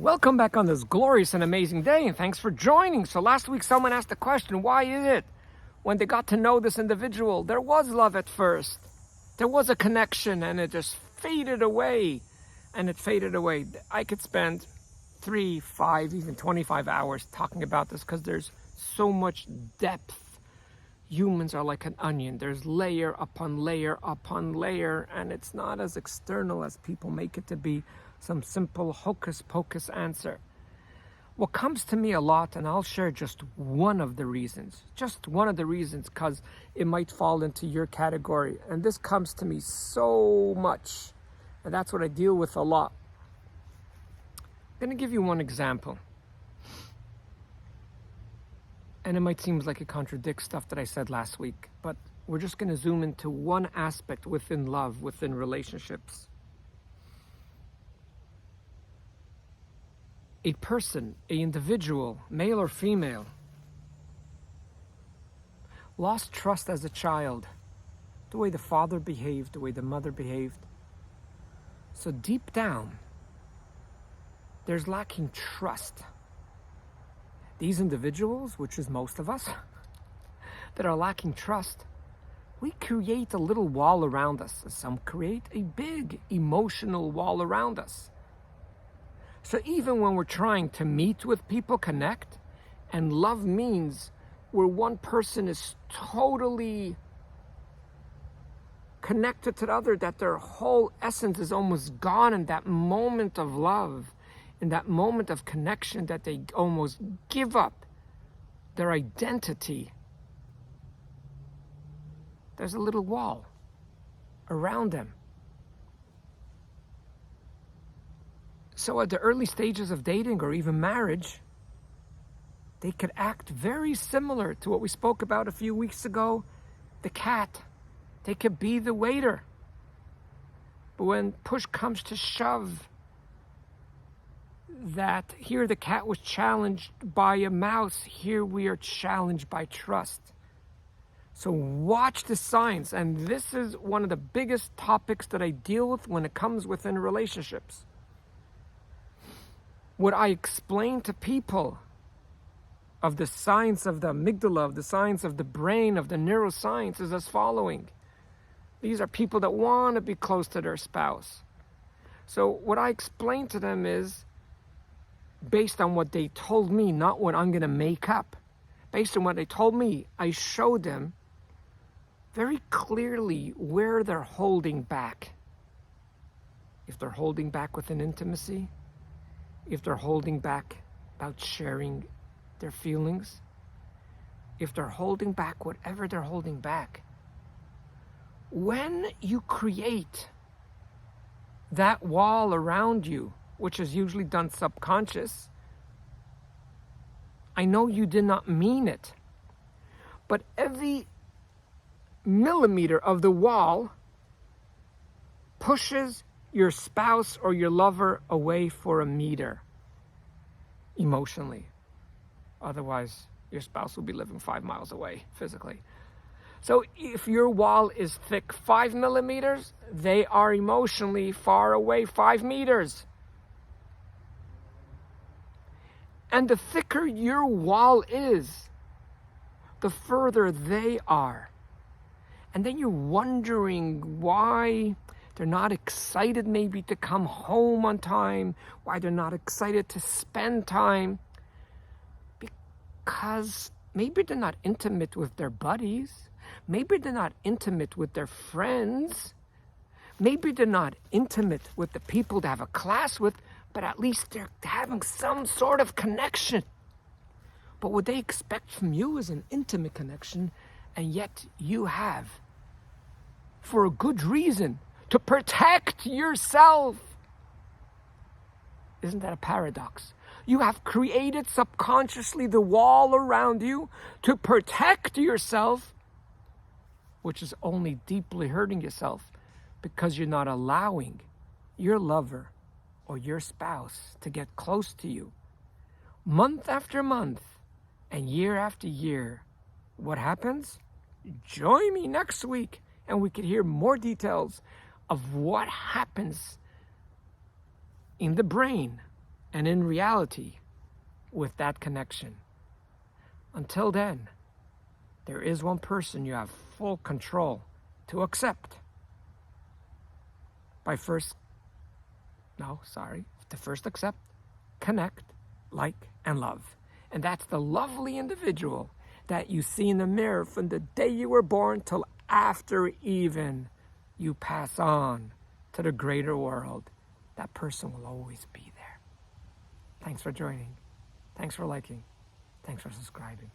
Welcome back on this glorious and amazing day, and thanks for joining. So last week someone asked the question, why is it when they got to know this individual, there was love at first, there was a connection, and it just faded away, and it faded away. I could spend 3, 5, even 25 hours talking about this because there's so much depth. Humans are like an onion. There's layer upon layer upon layer, and it's not as external as people make it to be, some simple hocus pocus answer. What comes to me a lot, and I'll share just one of the reasons, because it might fall into your category, and this comes to me so much, and that's what I deal with a lot. I'm going to give you one example. And it might seem like it contradicts stuff that I said last week, but we're just going to zoom into one aspect within love, within relationships. A person, an individual, male or female, lost trust as a child, the way the father behaved, the way the mother behaved. So deep down, there's lacking trust. These individuals, which is most of us, that are lacking trust, we create a little wall around us. Some create a big emotional wall around us. So even when we're trying to meet with people, connect, and love means where one person is totally connected to the other, that their whole essence is almost gone in that moment of love, in that moment of connection, that they almost give up their identity. There's a little wall around them. So at the early stages of dating or even marriage, they could act very similar to what we spoke about a few weeks ago, the cat. They could be the waiter. But when push comes to shove, that here the cat was challenged by a mouse, here we are challenged by trust. So watch the signs, and this is one of the biggest topics that I deal with when it comes within relationships. What I explain to people of the science of the amygdala, of the science of the brain, of the neuroscience is as following. These are people that want to be close to their spouse. So what I explain to them is based on what they told me, not what I'm going to make up. Based on what they told me, I showed them very clearly where they're holding back. If they're holding back within intimacy, if they're holding back about sharing their feelings, if they're holding back whatever they're holding back. When you create that wall around you, which is usually done subconscious, I know you did not mean it, but every millimeter of the wall pushes your spouse or your lover away for a meter emotionally. Otherwise, your spouse will be living 5 miles away physically. So if your wall is thick 5 millimeters, they are emotionally far away 5 meters. And the thicker your wall is, the further they are. And then you're wondering why they're not excited maybe to come home on time, why they're not excited to spend time. Because maybe they're not intimate with their buddies. Maybe they're not intimate with their friends. Maybe they're not intimate with the people they have a class with, but at least they're having some sort of connection. But what they expect from you is an intimate connection, and yet you have, for a good reason, to protect yourself. Isn't that a paradox? You have created subconsciously the wall around you to protect yourself, which is only deeply hurting yourself because you're not allowing your lover or your spouse to get close to you. Month after month and year after year, what happens? Join me next week and we can hear more details of what happens in the brain and in reality with that connection. Until then, there is one person you have full control to accept to first accept, connect, like, and love. And that's the lovely individual that you see in the mirror from the day you were born till after even you pass on to the greater world. That person will always be there. Thanks for joining. Thanks for liking. Thanks for subscribing.